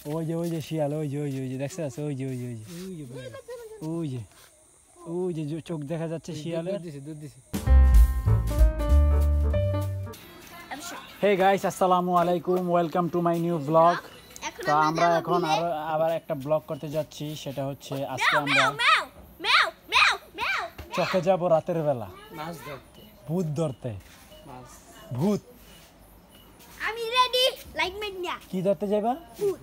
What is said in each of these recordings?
ওই যে শিয়াল, ওই যে দেখছিস, ওই যে চোখ দেখা যাচ্ছে শিয়ালের। হে গাইস, আসসালামু আলাইকুম, welcome to my new blog. তো আমরা এখন আবার একটা ব্লগ করতে যাচ্ছি, সেটা হচ্ছে আজকে আমরা চকে যাব রাতের বেলা মাছ ধরতে, ভূত ধরতে। ভূত আমি রেডি, লাইট মেট না। কি ধরতে যাবা? ভূত।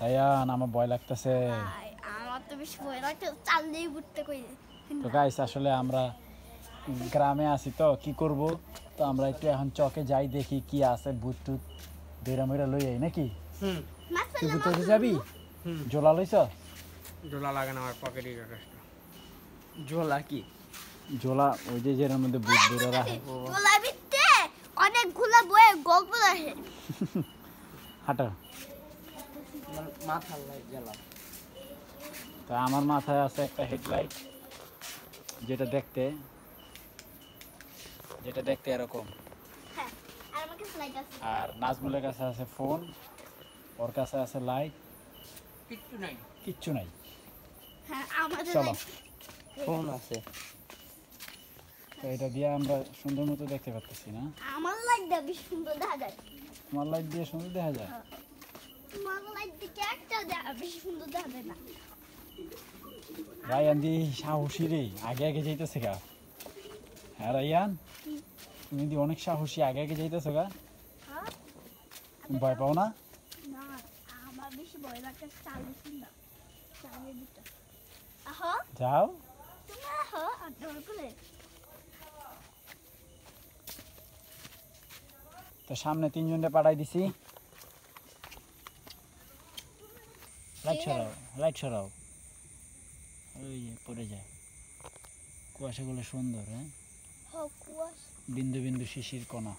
আয়ান, আমার ভয় লাগতেছে। আমার তো বেশ ভয় লাগছে, চাললেই উঠতে কই। তো গাইস, আসলে আমরা গ্রামে আছি, তো কি করব, তো আমরা একটু এখন চকে যাই, দেখি কি আছে, ভূত টুত বেরা মেরা লই আই নাকি। তুই ভূত ধরতে যাবি? জোলা লইছ? জোলা লাগে না আমার পকেটে যথেষ্ট। জোলা কি? জোলা ওই যে যের মধ্যে ভূত বেরা রাখে। জোলা ভিতরে অনেকগুলা বইয়ের গল্প আছে। হাঁটো। মাথার লাইট জ্বালা। তা আমার মাথায় আছে একটা হেডলাইট, যেটা দেখতে এরকম। হ্যাঁ, আর আমার কাছে লাইট আছে। আর নাজমুলের কাছে আছে ফোন, ওর কাছে আছে লাইট, কিচ্ছু নাই। হ্যাঁ, আমাদের চলো, ফোন আছে। তো এটা দিয়ে আমরা সুন্দর মতো দেখতে পাচ্ছি না। আমার লাইটটা বেশ সুন্দর দেখা যায়। তোমার লাইট দিয়ে সুন্দর দেখা যায়। তোমার লাইট দিকে একটা বেশ সুন্দর দেখা যায় না। রায়ান দি সাহসী রে, আগে আগে যাইতেছে গা। হ্যাঁ রায়ান, তুমি দি অনেক সাহসী, আগে আগে যাইতেছে গা। হ্যাঁ, তুমি ভয় পাও না? না, আমার বেশি ভয় লাগছে চালের সুন্দর। চালের ভিতর আহো, যাও। তুমি আহো, আর ডর করে। তো সামনে তিনজনকে পাঠাই দিছি। লাইট সরাও। ওই যে পড়ে যায়, কুয়াশাগুলো সুন্দর। হ্যাঁ, বিন্দু বিন্দু শিশির কণা।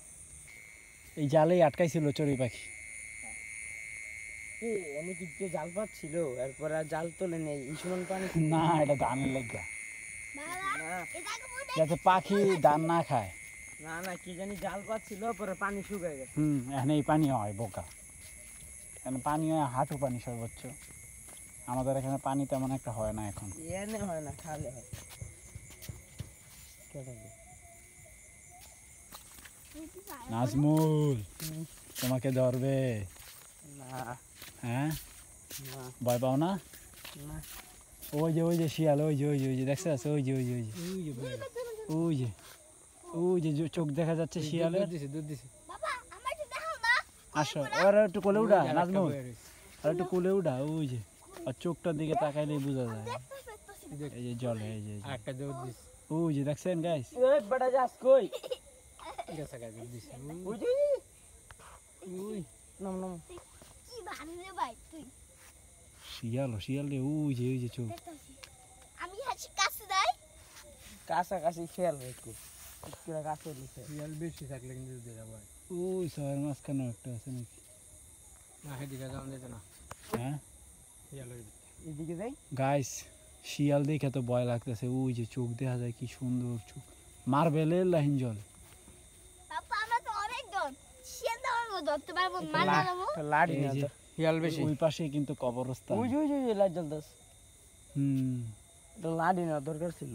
এই জালেই আটকাইছিল চড়ুই পাখি। আমি কি যে জাল পাচ্ছিল, এরপর আর জাল তোলে নেই ইসমান পানি। না, এটা ধানের লাগা, বাবা, এটাকে বলে যাতে পাখি ধান না খায়। না কি জানি জাল পাচ্ছিল, পরে পানি শুকায় গেছে। এখানে এই পানি হয় বোকা, এখানে পানি হয় হাঁটু পানি সর্বোচ্চ। আমাদের এখানে পানি তেমন একটা হয় না এখন। এনে হয় না, খালে হয়। নাজমুল, তোমাকে ধরবে। না হ্যাঁ, না ভয় পাও না? না। ওই যে শিয়াল, ওই যে দেখছিস, ওই যে চোখ দেখা যাচ্ছে শিয়ালের। বাবা, আমার তো দেখাও না। আসো, ওরা একটু কোলে উঠা নাজমুল, আর একটু কোলে উঠা। ওই যে আর চোখটার দিকে তাকাইলেই বোঝা যায়। এই যে জলে, এই যে একটা দৌড় দিস। ওই যে দেখছেন গাইস। ওই বড় যাস কই? গেছে গাইস দিস। ওই যে ওই নাম কি ভালো রে ভাই তুই। শিয়াল রে, ওই যে চোখ। দেখতাছি। আমি হাসি কাছে যাই। কাছাকাছি খেয়াল রাখো, একটু কাছে দিছে। শিয়াল বেশি থাকলে কিন্তু দেখা যায়। ওই সবার মাঝখানে একটা আছে নাকি? না, এদিকে যাওয়া যেত না। হ্যাঁ, এদিকে যাই। গাইস, শিয়াল দেখে তো ভয় লাগতেছে। ওই যে চোখ দেখা যায়, কি সুন্দর চোখ, মার্বেলের লাইন জল। বাবা, আমরা তো অনেক জন। শিয়াল তো আমরা ধরতে পারবো, মার মারবো। লাড়ি এই না যে তো, শিয়াল বেশি। ওই পাশে কিন্তু কবরস্থান। ওই যে লাইট জ্বলতাস। তো লাড়ি না দরকার ছিল।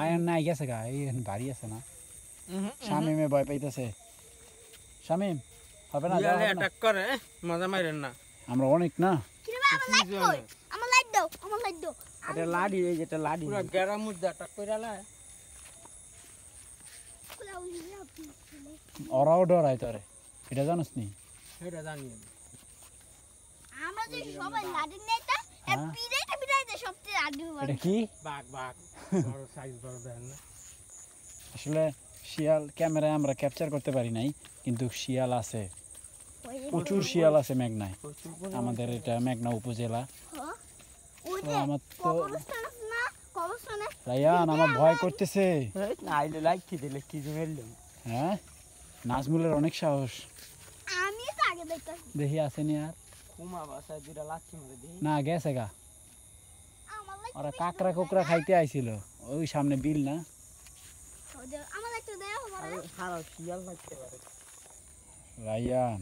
আয়ন নাই গেছে গা, এই বাড়ি আছে না। শামিমে ভয় পাইতেছে। শামিম, হবে না, যাওয়া হবে না। অ্যাটাক করে, মজা মাইরেন না। আমরা অনেক না। কি রে বাবা, লাইট কই? আমার লাইট দাও, আমার লাইট দাও। এটা লাড়ি, এই যেটা লাড়ি পুরো গেরার মধ্যে অ্যাটাক কইরা লা। ওরাও ডরায় তোরে, এটা জানোস নি? এটা জানি। আমরা যে সবাই লাড়ি নেতা, এ পিড়াইতে সবচেয়ে লাড়ি বড়। এটা কি? বাঘ বড় সাইজ, বড় দেখেন না। আসলে শিয়াল ক্যামেরায় আমরা ক্যাপচার করতে পারি নাই, কিন্তু শিয়াল আছে, প্রচুর শিয়াল আছে মেঘনায়। আমাদের এটা মেঘনা উপজেলা। ওই তো যে আমার তো কবরস্থান আছে না, কবরস্থানে। রায়ান, আমার ভয় করতেছে। আইলে লাইক কি দিলে কি জমেললাম। হ্যাঁ, নাজমুলের অনেক সাহস। আমি তো আগে দেখতাছি। দেখি আসেনি আর কুমা বাসায় দুটা লাচ্ছি মরে দিই। না, গেছে গা। আমার লাইট ওরা কাকড়া কোকড়া খাইতে আইছিল, ওই সামনে বিল না। আমার লাইট দাও, আমার হারা শিয়াল লাগতে পারে। রায়ান,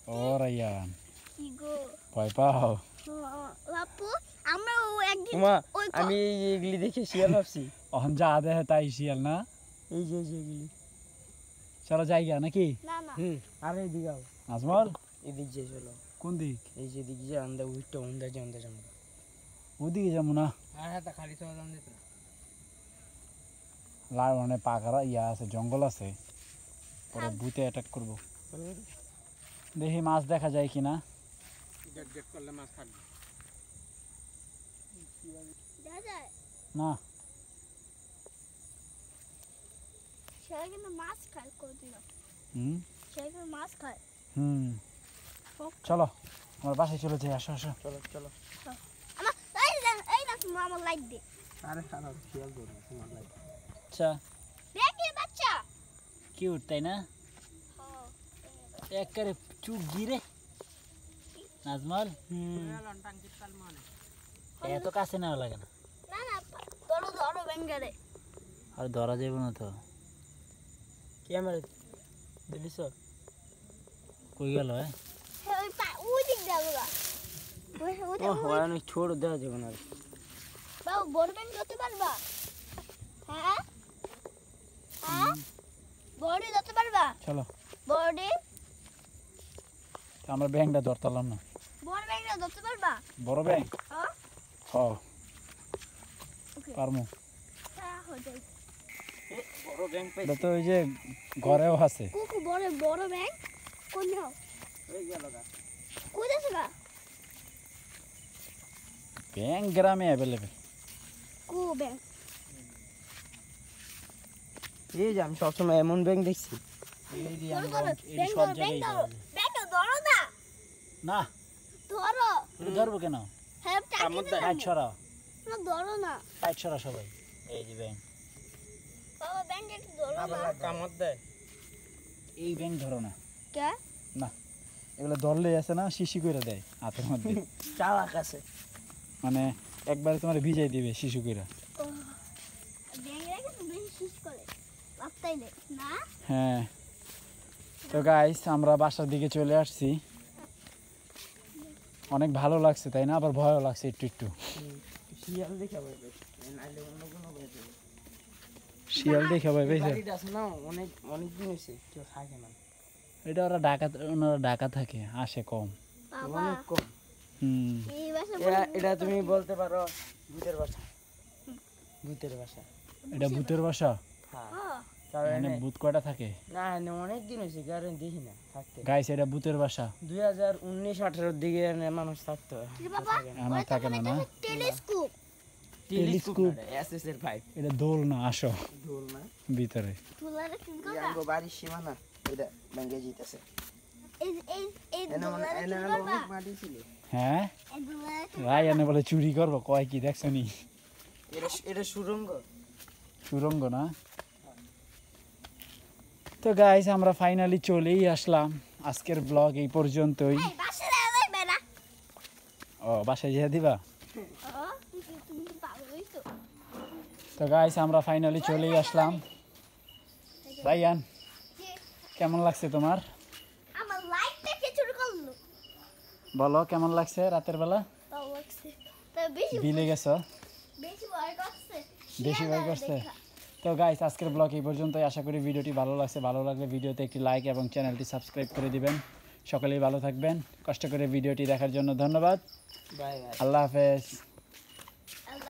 ও রায়ান কি গো ভয় পাও বাপু আমরা একদিন মা ওই আমি এগুলি দেখে শিয়াল ভাবছি অহন যা দেখে তাই শিয়াল না এই যে এগুলি চলো জায়গা নাকি না না আর এইদিকে আও নাজমল এদিক যে চলো কোন দিক এই যে দিক যে আন্দা উইটটা উন্দা যে আন্দা যাবো ওদিকে যাবো না আর হ্যাঁ তা খালি সব দাম দিত লাল মানে পাকারা ইয়া আছে জঙ্গল আছে পরে ভূতে অ্যাটাক করবো দেখি মাছ দেখা যায় কিনা গেট গেট করলে মাছ থাকবে দেখা যায় না সে কিন্তু মাছ খায় কোনদিন হুম সে কিন্তু মাছ খায় হুম চলো আমার বাসায় চলে যাই আসো আসো চলো চলো আমার এই না তুমি আমার লাইট দে আরে খারাপ শিয়াল ধরে তোমার লাগে আচ্ছা দেখি বাচ্চা কিউট তাই না হ্যাঁ একবারে চুপ গিরে নাজমল এত কাছে নেওয়া লাগে না না না ধরো ধরো বেঙ্গারে আর ধরা যাবে না তো ক্যামেরা দেখিস কই গেল ওই দিক যাবো গা ও অনেক ছোট দেওয়া যাবে না বাবু বড় ব্যাংক ধরতে পারবা হ্যাঁ হ্যাঁ বড়ি ধরতে পারবা চলো বড়ি আমরা ব্যাংকটা ধরতাম না বড় ব্যাংকটা ধরতে পারবা বড় ব্যাংক হ্যাঁ হ ওকে পারমু হ্যাঁ হয়ে যায় বড় ব্যাংক এটা তো ওই যে ঘরেও আছে কুকু বড় বড় ব্যাংক কোন নাও হয়ে গেল গা কই আছে গা ব্যাংক গ্রামে অ্যাভেলেবেল কু ব্যাংক এই যে আমি সবসময় এমন ব্যাংক দেখছি ধরো ধরো ব্যাংক ধরো ব্যাংক ধরো ব্যাংক ধরো না না ধরো এটা ধরবো কেন হ্যাঁ টাকা টাইট ছড়া না ধরো না টাইট ছড়া সবাই এই যে ব্যাংক বাবা ব্যাংক একটু ধরো আবার না কামত দেয় এই ব্যাংক ধরো না কে না এগুলো ধরলেই আছে না শিশি করে দেয় হাতের মধ্যে চালাক আছে মানে একবারে তোমার ভিজাই দিবে শিশু কইরা ব্যাংক রেখে তো বেশি শীষ করে ভাবতাই নেই না হ্যাঁ তো গাইস আমরা বাসার দিকে চলে আসছি অনেক ভালো লাগছে তাই না আবার ভয়ও লাগছে একটু একটু শিয়াল দেখে পাবে নাইলে অন্য কোনো বেঁচে শিয়াল দেখে ভাই বেশি বাড়িটা আছে না অনেক অনেক দিন হয়েছে কেউ থাকে না এটা ওনারা ঢাকা থাকে আসে কম বাবা অনেক কম হুম এই বাসা এটা তুমি বলতে পারো ভূতের বাসা ভূতের বাসা এটা ভূতের বাসা হ্যাঁ হ্যাঁ কারণ এখানে ভূত কয়টা থাকে না এনে অনেক দিন হয়েছে কারণ দেখি না থাকতে গাইস এটা ভূতের বাসা 2019-18 দিকে এনে মানুষ থাকতো বাবা আমার থাকে না না টেলিস্কোপ টেলিস্কোপ এসএস এর পাইপ এটা দোল না আসো ঢোল না ভিতরে তুলারে কি কথা ইয়াঙ্গো বাড়ির সীমানা এটা ভেঙে যেতেছে এই এনে তুলারে এনে কি করবা অনেক মাটি ছিল হ্যাঁ এই তুলারে রায়ানে বলে চুরি করবো কয় কি দেখছো নি এটা সুরঙ্গ সুরঙ্গ না তো গাইস আমরা ফাইনালি চলেই আসলাম আজকের ব্লগ এই পর্যন্তই এই বাসা যাবে না ও বাসায় যেয়ে দিবা ও তুমি তো পাগল হইছো তো গাইস আমরা ফাইনালি চলেই আসলাম রায়ান যে কেমন লাগছে তোমার আমার লাইটটা কে চুরি করলো বলো কেমন লাগছে রাতের বেলা তাও লাগছে তা বেশি বিলে গেছো বেশি ভয় করছে বেশি ভয় করছে তো গাইস আজকের ব্লগ এই পর্যন্তই আশা করি ভিডিওটি ভালো লাগছে ভালো লাগলে ভিডিওতে একটি লাইক এবং চ্যানেলটি সাবস্ক্রাইব করে দিবেন সকলেই ভালো থাকবেন কষ্ট করে ভিডিওটি দেখার জন্য ধন্যবাদ বাই বাই আল্লাহ হাফেজ